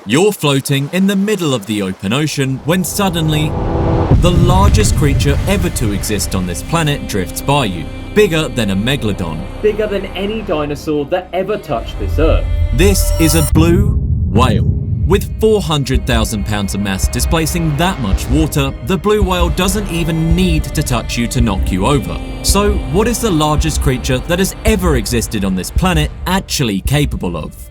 You're floating in the middle of the open ocean when suddenly, the largest creature ever to exist on this planet drifts by you, bigger than a megalodon. Bigger than any dinosaur that ever touched this earth. This is a blue whale. With 400,000 pounds of mass displacing that much water, the blue whale doesn't even need to touch you to knock you over. So, what is the largest creature that has ever existed on this planet actually capable of?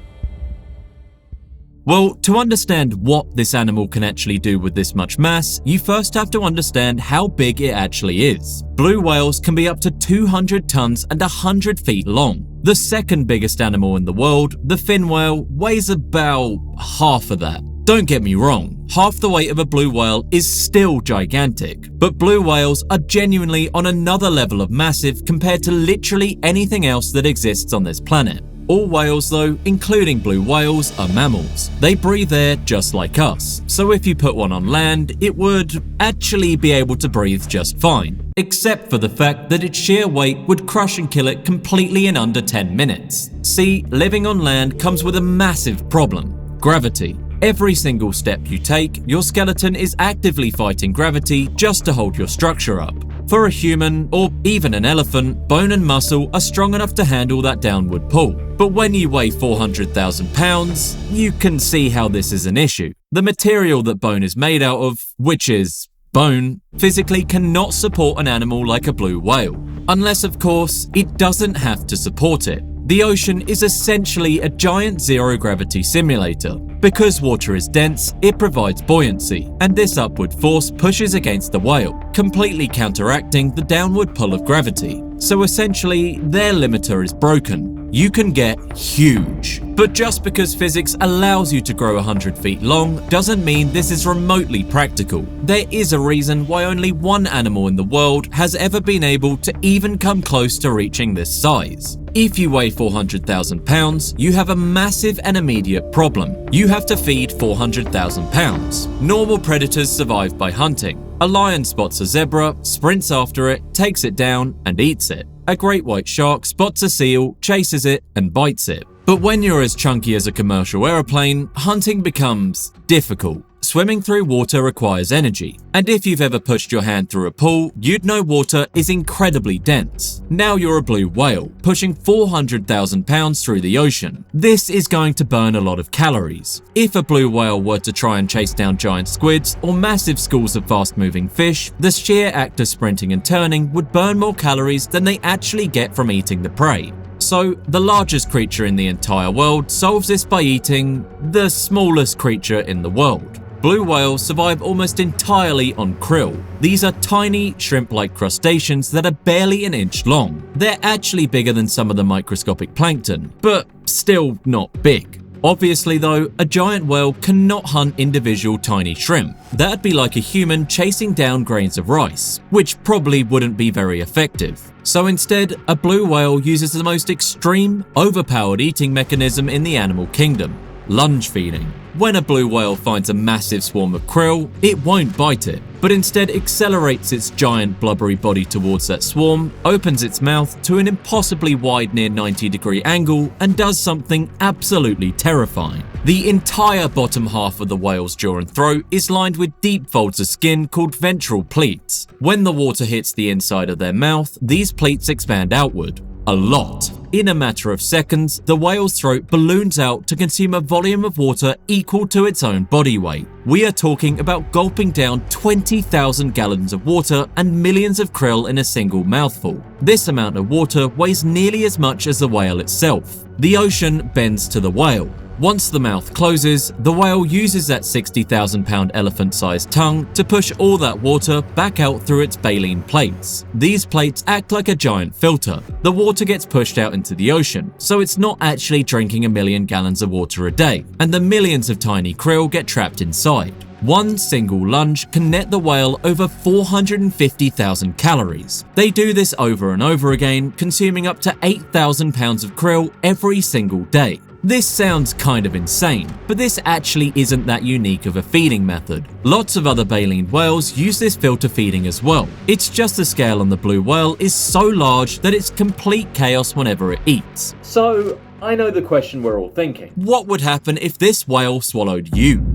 Well, to understand what this animal can actually do with this much mass, you first have to understand how big it actually is. Blue whales can be up to 200 tons and 100 feet long. The second biggest animal in the world, the fin whale, weighs about half of that. Don't get me wrong, half the weight of a blue whale is still gigantic, but blue whales are genuinely on another level of massive compared to literally anything else that exists on this planet. All whales though, including blue whales, are mammals. They breathe air just like us, so if you put one on land, it would actually be able to breathe just fine. Except for the fact that its sheer weight would crush and kill it completely in under 10 minutes. See, living on land comes with a massive problem: gravity. Every single step you take, your skeleton is actively fighting gravity just to hold your structure up. For a human, or even an elephant, bone and muscle are strong enough to handle that downward pull. But when you weigh 400,000 pounds, you can see how this is an issue. The material that bone is made out of, which is bone, physically cannot support an animal like a blue whale. Unless, of course, it doesn't have to support it. The ocean is essentially a giant zero-gravity simulator. Because water is dense, it provides buoyancy, and this upward force pushes against the whale, completely counteracting the downward pull of gravity. So essentially, their limiter is broken. You can get huge. But just because physics allows you to grow 100 feet long doesn't mean this is remotely practical. There is a reason why only one animal in the world has ever been able to even come close to reaching this size. If you weigh 400,000 pounds, you have a massive and immediate problem. You have to feed 400,000 pounds. Normal predators survive by hunting. A lion spots a zebra, sprints after it, takes it down, and eats it. A great white shark spots a seal, chases it, and bites it. But when you're as chunky as a commercial aeroplane, hunting becomes difficult. Swimming through water requires energy, and if you've ever pushed your hand through a pool, you'd know water is incredibly dense. Now you're a blue whale, pushing 400,000 pounds through the ocean. This is going to burn a lot of calories. If a blue whale were to try and chase down giant squids or massive schools of fast-moving fish, the sheer act of sprinting and turning would burn more calories than they actually get from eating the prey. So, the largest creature in the entire world solves this by eating the smallest creature in the world. Blue whales survive almost entirely on krill. These are tiny, shrimp-like crustaceans that are barely an inch long. They're actually bigger than some of the microscopic plankton, but still not big. Obviously though, a giant whale cannot hunt individual tiny shrimp. That'd be like a human chasing down grains of rice, which probably wouldn't be very effective. So instead, a blue whale uses the most extreme, overpowered eating mechanism in the animal kingdom: lunge feeding. When a blue whale finds a massive swarm of krill, it won't bite it, but instead accelerates its giant blubbery body towards that swarm, opens its mouth to an impossibly wide near 90-degree angle, and does something absolutely terrifying. The entire bottom half of the whale's jaw and throat is lined with deep folds of skin called ventral pleats. When the water hits the inside of their mouth, these pleats expand outward. A lot. In a matter of seconds, the whale's throat balloons out to consume a volume of water equal to its own body weight. We are talking about gulping down 20,000 gallons of water and millions of krill in a single mouthful. This amount of water weighs nearly as much as the whale itself. The ocean bends to the whale. Once the mouth closes, the whale uses that 60,000-pound elephant-sized tongue to push all that water back out through its baleen plates. These plates act like a giant filter. The water gets pushed out into the ocean, so it's not actually drinking a million gallons of water a day, and the millions of tiny krill get trapped inside. One single lunge can net the whale over 450,000 calories. They do this over and over again, consuming up to 8,000 pounds of krill every single day. This sounds kind of insane, but this actually isn't that unique of a feeding method. Lots of other baleen whales use this filter feeding as well. It's just the scale on the blue whale is so large that it's complete chaos whenever it eats. So, I know the question we're all thinking. What would happen if this whale swallowed you?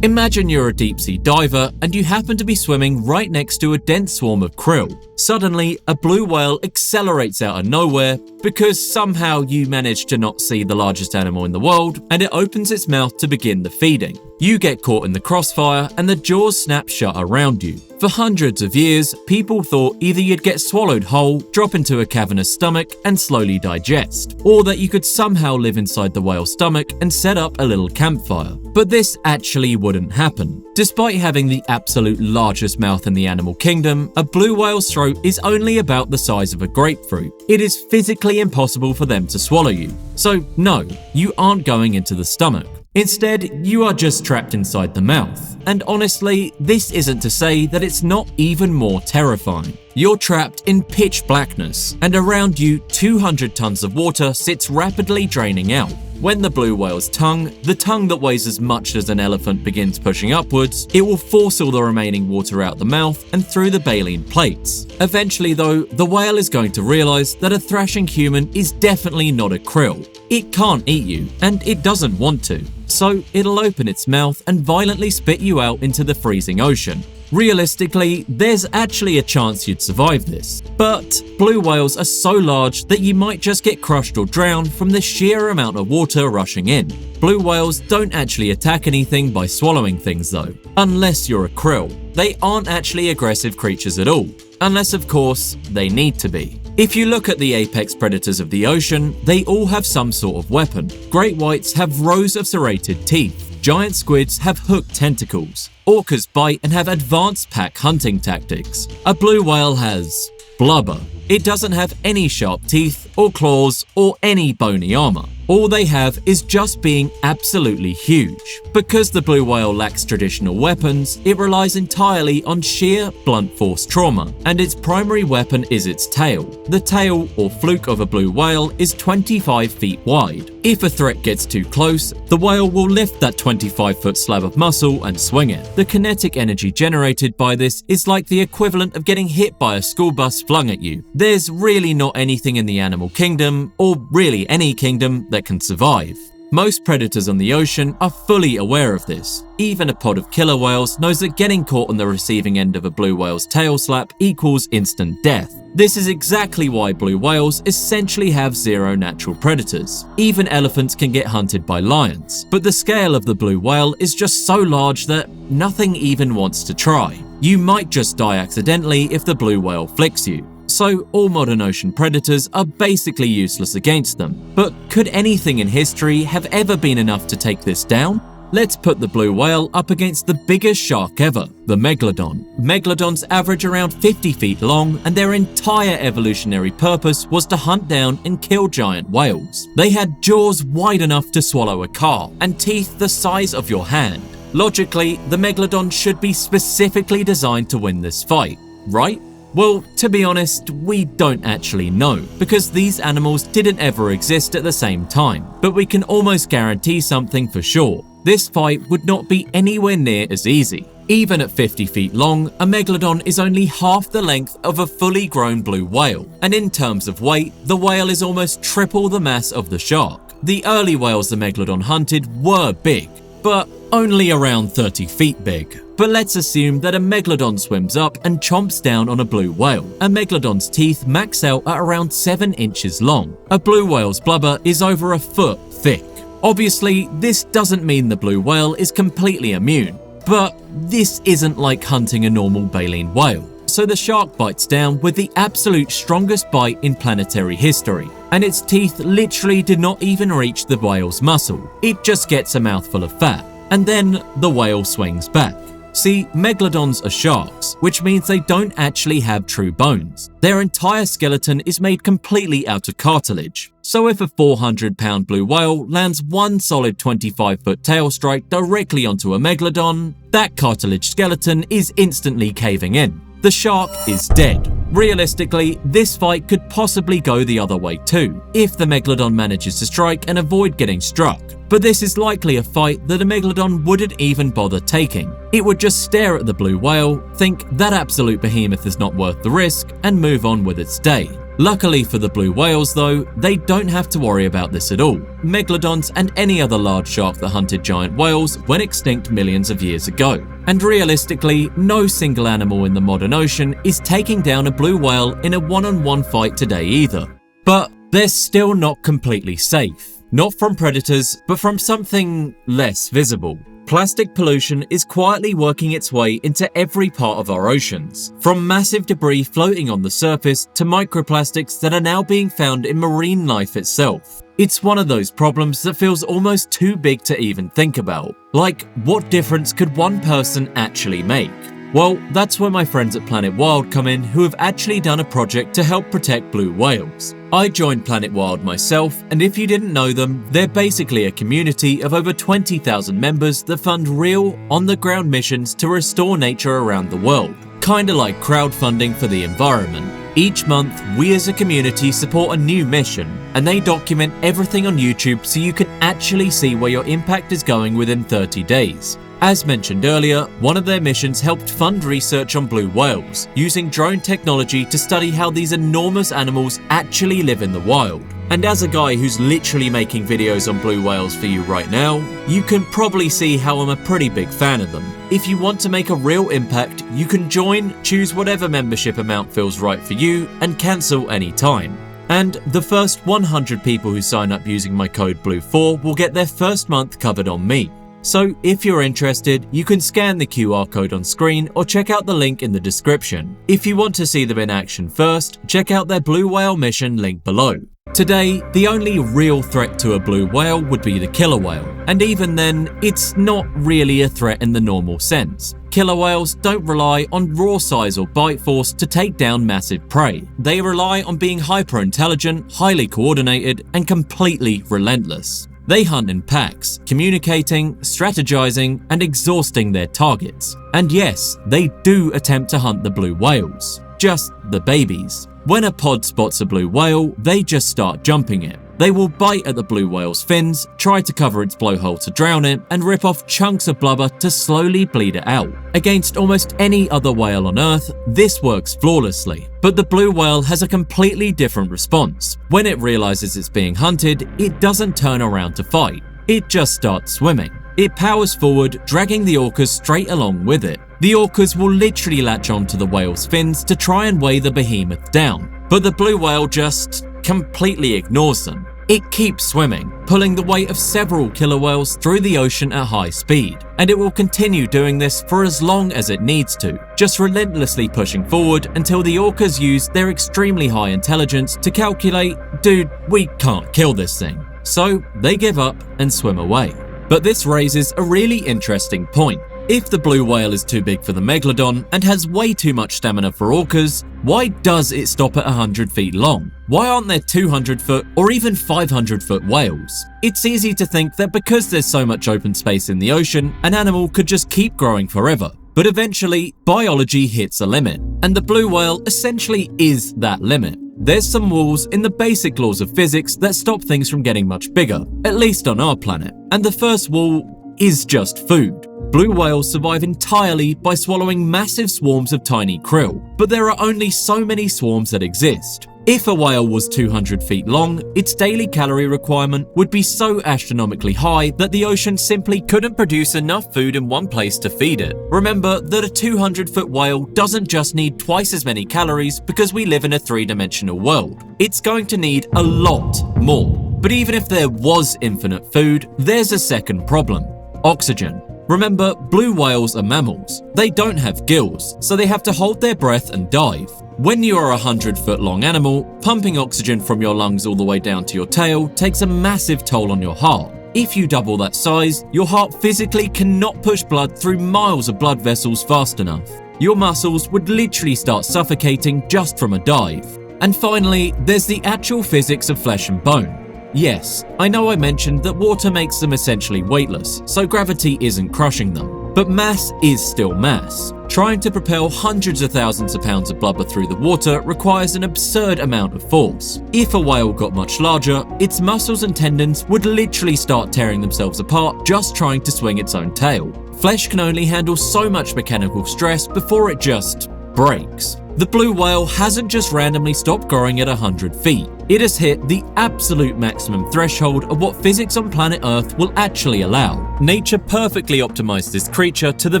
Imagine you're a deep-sea diver and you happen to be swimming right next to a dense swarm of krill. Suddenly, a blue whale accelerates out of nowhere because somehow you managed to not see the largest animal in the world, and it opens its mouth to begin the feeding. You get caught in the crossfire and the jaws snap shut around you. For hundreds of years, people thought either you'd get swallowed whole, drop into a cavernous stomach, and slowly digest, or that you could somehow live inside the whale's stomach and set up a little campfire. But this actually wouldn't happen. Despite having the absolute largest mouth in the animal kingdom, a blue whale's throat is only about the size of a grapefruit. It is physically impossible for them to swallow you. So no, you aren't going into the stomach. Instead, you are just trapped inside the mouth. And honestly, this isn't to say that it's not even more terrifying. You're trapped in pitch blackness, and around you 200 tons of water sits rapidly draining out. When the blue whale's tongue, the tongue that weighs as much as an elephant, begins pushing upwards, it will force all the remaining water out the mouth and through the baleen plates. Eventually though, the whale is going to realize that a thrashing human is definitely not a krill. It can't eat you, and it doesn't want to. So it'll open its mouth and violently spit you out into the freezing ocean. Realistically, there's actually a chance you'd survive this, but blue whales are so large that you might just get crushed or drowned from the sheer amount of water rushing in. Blue whales don't actually attack anything by swallowing things though, unless you're a krill. They aren't actually aggressive creatures at all, unless of course they need to be. If you look at the apex predators of the ocean, they all have some sort of weapon. Great whites have rows of serrated teeth. Giant squids have hooked tentacles. Orcas bite and have advanced pack hunting tactics. A blue whale has blubber. It doesn't have any sharp teeth or claws or any bony armor. All they have is just being absolutely huge. Because the blue whale lacks traditional weapons, it relies entirely on sheer blunt force trauma, and its primary weapon is its tail. The tail, or fluke, of a blue whale is 25 feet wide. If a threat gets too close, the whale will lift that 25-foot slab of muscle and swing it. The kinetic energy generated by this is like the equivalent of getting hit by a school bus flung at you. There's really not anything in the animal kingdom, or really any kingdom, that can survive. Most predators on the ocean are fully aware of this. Even a pod of killer whales knows that getting caught on the receiving end of a blue whale's tail slap equals instant death. This is exactly why blue whales essentially have zero natural predators. Even elephants can get hunted by lions, but the scale of the blue whale is just so large that nothing even wants to try. You might just die accidentally if the blue whale flicks you. So all modern ocean predators are basically useless against them. But could anything in history have ever been enough to take this down? Let's put the blue whale up against the biggest shark ever, the megalodon. Megalodons average around 50 feet long, and their entire evolutionary purpose was to hunt down and kill giant whales. They had jaws wide enough to swallow a car, and teeth the size of your hand. Logically, the megalodon should be specifically designed to win this fight, right? Well, to be honest, we don't actually know, because these animals didn't ever exist at the same time. But we can almost guarantee something for sure. This fight would not be anywhere near as easy. Even at 50 feet long, a megalodon is only half the length of a fully grown blue whale. And in terms of weight, the whale is almost triple the mass of the shark. The early whales the megalodon hunted were big, but only around 30 feet big. But let's assume that a megalodon swims up and chomps down on a blue whale. A megalodon's teeth max out at around 7 inches long. A blue whale's blubber is over a foot thick. Obviously, this doesn't mean the blue whale is completely immune, but this isn't like hunting a normal baleen whale. So the shark bites down with the absolute strongest bite in planetary history, and its teeth literally did not even reach the whale's muscle. It just gets a mouthful of fat, and then the whale swings back. See, megalodons are sharks, which means they don't actually have true bones. Their entire skeleton is made completely out of cartilage. So if a 400-pound blue whale lands one solid 25-foot tail strike directly onto a megalodon, that cartilage skeleton is instantly caving in. The shark is dead. Realistically, this fight could possibly go the other way too, if the megalodon manages to strike and avoid getting struck. But this is likely a fight that a megalodon wouldn't even bother taking. It would just stare at the blue whale, think that absolute behemoth is not worth the risk, and move on with its day. Luckily for the blue whales though, they don't have to worry about this at all. Megalodons and any other large shark that hunted giant whales went extinct millions of years ago. And realistically, no single animal in the modern ocean is taking down a blue whale in a one-on-one fight today either. But they're still not completely safe. Not from predators, but from something less visible. Plastic pollution is quietly working its way into every part of our oceans, from massive debris floating on the surface to microplastics that are now being found in marine life itself. It's one of those problems that feels almost too big to even think about. Like, what difference could one person actually make? Well, that's where my friends at Planet Wild come in, who have actually done a project to help protect blue whales. I joined Planet Wild myself, and if you didn't know them, they're basically a community of over 20,000 members that fund real, on-the-ground missions to restore nature around the world. Kinda like crowdfunding for the environment. Each month, we as a community support a new mission, and they document everything on YouTube so you can actually see where your impact is going within 30 days. As mentioned earlier, one of their missions helped fund research on blue whales, using drone technology to study how these enormous animals actually live in the wild. And as a guy who's literally making videos on blue whales for you right now, you can probably see how I'm a pretty big fan of them. If you want to make a real impact, you can join, choose whatever membership amount feels right for you, and cancel anytime. And the first 100 people who sign up using my code BLUE4 will get their first month covered on me. So if you're interested, you can scan the QR code on screen or check out the link in the description. If you want to see them in action first, check out their blue whale mission link below. Today, the only real threat to a blue whale would be the killer whale, and even then, it's not really a threat in the normal sense. Killer whales don't rely on raw size or bite force to take down massive prey. They rely on being hyper-intelligent, highly coordinated, and completely relentless. They hunt in packs, communicating, strategizing, and exhausting their targets. And yes, they do attempt to hunt the blue whales. Just the babies. When a pod spots a blue whale, they just start jumping it. They will bite at the blue whale's fins, try to cover its blowhole to drown it, and rip off chunks of blubber to slowly bleed it out. Against almost any other whale on Earth, this works flawlessly. But the blue whale has a completely different response. When it realizes it's being hunted, it doesn't turn around to fight. It just starts swimming. It powers forward, dragging the orcas straight along with it. The orcas will literally latch onto the whale's fins to try and weigh the behemoth down. But the blue whale just completely ignores them. It keeps swimming, pulling the weight of several killer whales through the ocean at high speed, and it will continue doing this for as long as it needs to, just relentlessly pushing forward until the orcas use their extremely high intelligence to calculate, dude, we can't kill this thing. So they give up and swim away. But this raises a really interesting point. If the blue whale is too big for the megalodon and has way too much stamina for orcas, why does it stop at 100 feet long? Why aren't there 200-foot or even 500-foot whales? It's easy to think that because there's so much open space in the ocean, an animal could just keep growing forever. But eventually, biology hits a limit, and the blue whale essentially is that limit. There's some walls in the basic laws of physics that stop things from getting much bigger, at least on our planet. And the first wall is just food. Blue whales survive entirely by swallowing massive swarms of tiny krill, but there are only so many swarms that exist. If a whale was 200 feet long, its daily calorie requirement would be so astronomically high that the ocean simply couldn't produce enough food in one place to feed it. Remember that a 200-foot whale doesn't just need twice as many calories because we live in a three-dimensional world. It's going to need a lot more. But even if there was infinite food, there's a second problem: oxygen. Remember, blue whales are mammals. They don't have gills, so they have to hold their breath and dive. When you are a 100-foot long animal, pumping oxygen from your lungs all the way down to your tail takes a massive toll on your heart. If you double that size, your heart physically cannot push blood through miles of blood vessels fast enough. Your muscles would literally start suffocating just from a dive. And finally, there's the actual physics of flesh and bone. Yes, I know I mentioned that water makes them essentially weightless, so gravity isn't crushing them. But mass is still mass. Trying to propel hundreds of thousands of pounds of blubber through the water requires an absurd amount of force. If a whale got much larger, its muscles and tendons would literally start tearing themselves apart just trying to swing its own tail. Flesh can only handle so much mechanical stress before it just breaks. The blue whale hasn't just randomly stopped growing at 100 feet. It has hit the absolute maximum threshold of what physics on planet Earth will actually allow. Nature perfectly optimized this creature to the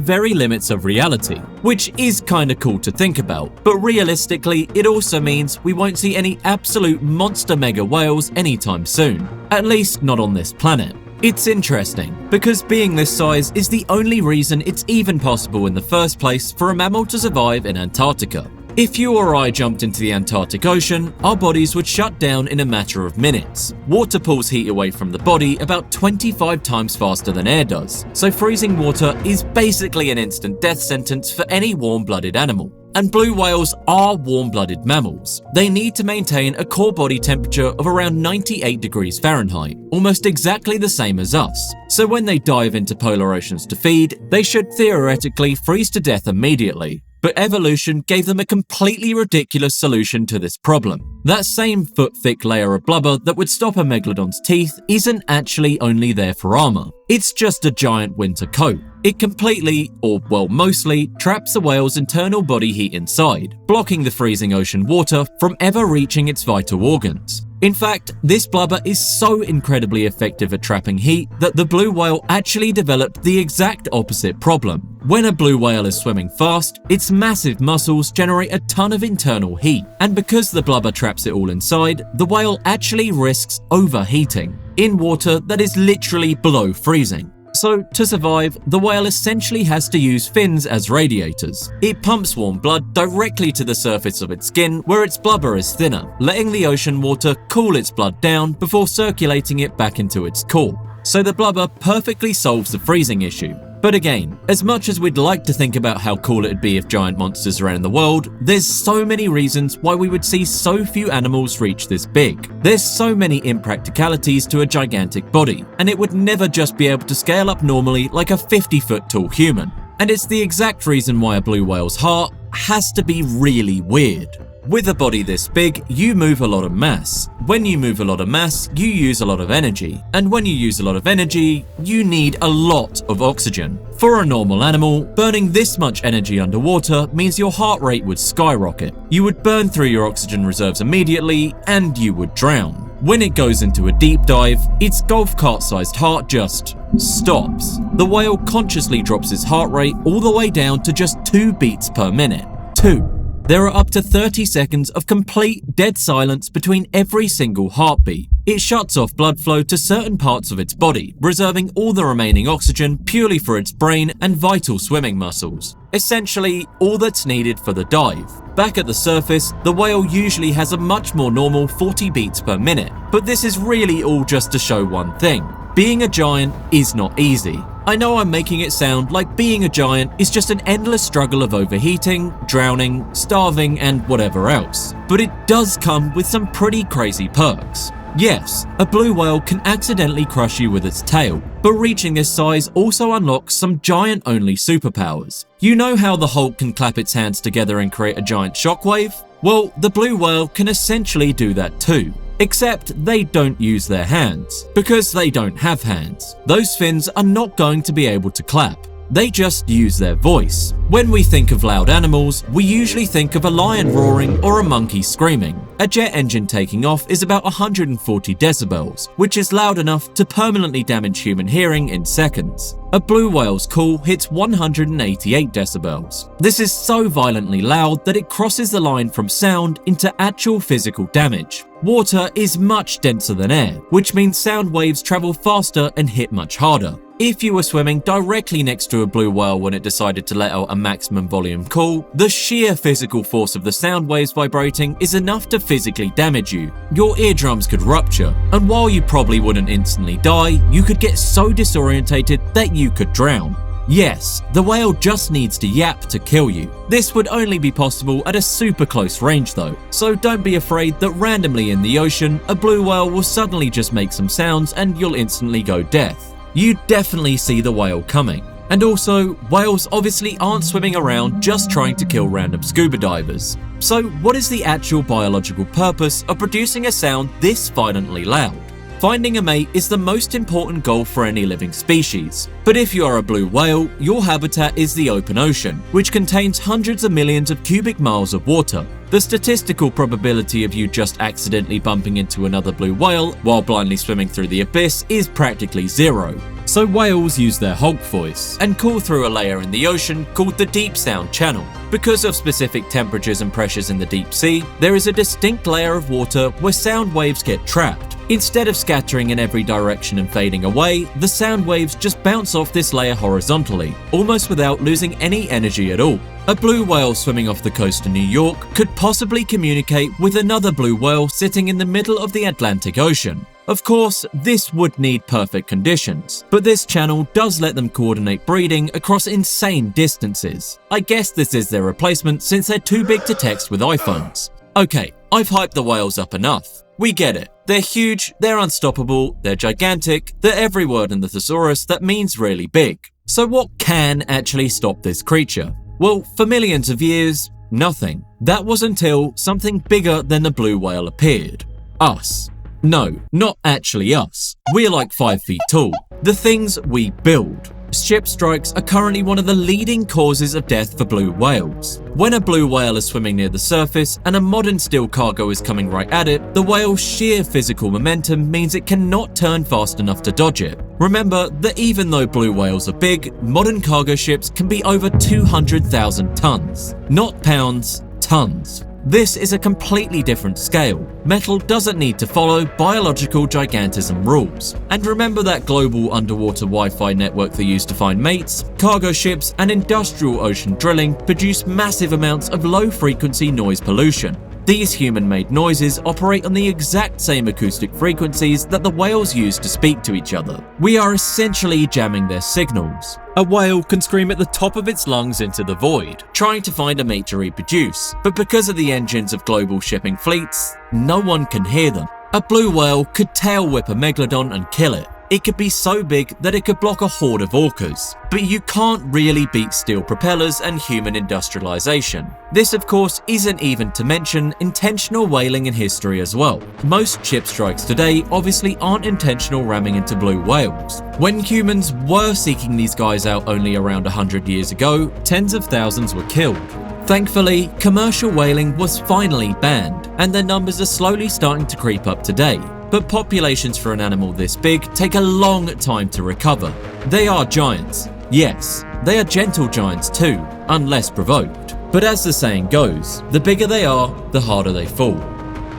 very limits of reality, which is kinda cool to think about, but realistically, it also means we won't see any absolute monster mega whales anytime soon, at least not on this planet. It's interesting, because being this size is the only reason it's even possible in the first place for a mammal to survive in Antarctica. If you or I jumped into the Antarctic Ocean, our bodies would shut down in a matter of minutes. Water pulls heat away from the body about 25 times faster than air does, so freezing water is basically an instant death sentence for any warm-blooded animal. And blue whales are warm-blooded mammals. They need to maintain a core body temperature of around 98 degrees Fahrenheit, almost exactly the same as us. So when they dive into polar oceans to feed, they should theoretically freeze to death immediately. But evolution gave them a completely ridiculous solution to this problem. That same foot-thick layer of blubber that would stop a megalodon's teeth isn't actually only there for armor. It's just a giant winter coat. It completely, or well mostly, traps the whale's internal body heat inside, blocking the freezing ocean water from ever reaching its vital organs. In fact, this blubber is so incredibly effective at trapping heat that the blue whale actually developed the exact opposite problem. When a blue whale is swimming fast, its massive muscles generate a ton of internal heat, and because the blubber traps it all inside, the whale actually risks overheating in water that is literally below freezing. So, to survive, the whale essentially has to use fins as radiators. It pumps warm blood directly to the surface of its skin where its blubber is thinner, letting the ocean water cool its blood down before circulating it back into its core. So the blubber perfectly solves the freezing issue. But again, as much as we'd like to think about how cool it'd be if giant monsters ran in the world, there's so many reasons why we would see so few animals reach this big. There's so many impracticalities to a gigantic body, and it would never just be able to scale up normally like a 50-foot tall human. And it's the exact reason why a blue whale's heart has to be really weird. With a body this big, you move a lot of mass. When you move a lot of mass, you use a lot of energy. And when you use a lot of energy, you need a lot of oxygen. For a normal animal, burning this much energy underwater means your heart rate would skyrocket. You would burn through your oxygen reserves immediately, and you would drown. When it goes into a deep dive, its golf cart-sized heart just stops. The whale consciously drops its heart rate all the way down to just 2 beats per minute. 2. There are up to 30 seconds of complete dead silence between every single heartbeat. It shuts off blood flow to certain parts of its body, reserving all the remaining oxygen purely for its brain and vital swimming muscles. Essentially, all that's needed for the dive. Back at the surface, the whale usually has a much more normal 40 beats per minute, but this is really all just to show one thing. Being a giant is not easy. I know I'm making it sound like being a giant is just an endless struggle of overheating, drowning, starving, and whatever else. But it does come with some pretty crazy perks. Yes, a blue whale can accidentally crush you with its tail, but reaching this size also unlocks some giant-only superpowers. You know how the Hulk can clap its hands together and create a giant shockwave? Well, the blue whale can essentially do that too. Except they don't use their hands, because they don't have hands. Those fins are not going to be able to clap. They just use their voice. When we think of loud animals, we usually think of a lion roaring or a monkey screaming. A jet engine taking off is about 140 decibels, which is loud enough to permanently damage human hearing in seconds. A blue whale's call hits 188 decibels. This is so violently loud that it crosses the line from sound into actual physical damage. Water is much denser than air, which means sound waves travel faster and hit much harder. If you were swimming directly next to a blue whale when it decided to let out a maximum volume call, the sheer physical force of the sound waves vibrating is enough to physically damage you. Your eardrums could rupture, and while you probably wouldn't instantly die, you could get so disorientated that you could drown. Yes, the whale just needs to yap to kill you. This would only be possible at a super close range though, so don't be afraid that randomly in the ocean, a blue whale will suddenly just make some sounds and you'll instantly go deaf. You definitely see the whale coming. And also, whales obviously aren't swimming around just trying to kill random scuba divers. So what is the actual biological purpose of producing a sound this violently loud? Finding a mate is the most important goal for any living species. But if you are a blue whale, your habitat is the open ocean, which contains hundreds of millions of cubic miles of water. The statistical probability of you just accidentally bumping into another blue whale while blindly swimming through the abyss is practically zero. So whales use their Hulk voice and call through a layer in the ocean called the deep sound channel. Because of specific temperatures and pressures in the deep sea, there is a distinct layer of water where sound waves get trapped. Instead of scattering in every direction and fading away, the sound waves just bounce off this layer horizontally, almost without losing any energy at all. A blue whale swimming off the coast of New York could possibly communicate with another blue whale sitting in the middle of the Atlantic Ocean. Of course, this would need perfect conditions, but this channel does let them coordinate breeding across insane distances. I guess this is their replacement since they're too big to text with iPhones. Okay, I've hyped the whales up enough. We get it. They're huge, they're unstoppable, they're gigantic, they're every word in the thesaurus that means really big. So what can actually stop this creature? Well, for millions of years, nothing. That was until something bigger than the blue whale appeared. Us. No, not actually us. We're like 5 feet tall. The things we build. Ship strikes are currently one of the leading causes of death for blue whales. When a blue whale is swimming near the surface and a modern steel cargo is coming right at it, the whale's sheer physical momentum means it cannot turn fast enough to dodge it. Remember that even though blue whales are big, modern cargo ships can be over 200,000 tons. Not pounds, tons. This is a completely different scale. Metal doesn't need to follow biological gigantism rules. And remember that global underwater Wi-Fi network they use to find mates? Cargo ships and industrial ocean drilling produce massive amounts of low-frequency noise pollution. These human-made noises operate on the exact same acoustic frequencies that the whales use to speak to each other. We are essentially jamming their signals. A whale can scream at the top of its lungs into the void, trying to find a mate to reproduce, but because of the engines of global shipping fleets, no one can hear them. A blue whale could tail whip a megalodon and kill it. It could be so big that it could block a horde of orcas. But you can't really beat steel propellers and human industrialization. This, of course, isn't even to mention intentional whaling in history as well. Most ship strikes today obviously aren't intentional ramming into blue whales. When humans were seeking these guys out only around 100 years ago, tens of thousands were killed. Thankfully, commercial whaling was finally banned, and their numbers are slowly starting to creep up today. But populations for an animal this big take a long time to recover. They are giants. Yes, they are gentle giants too, unless provoked. But as the saying goes, the bigger they are, the harder they fall.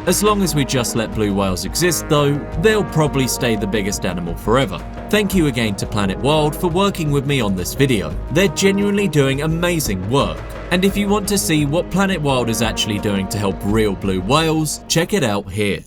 As long as we just let blue whales exist though, they'll probably stay the biggest animal forever. Thank you again to Planet Wild for working with me on this video. They're genuinely doing amazing work. And if you want to see what Planet Wild is actually doing to help real blue whales, check it out here.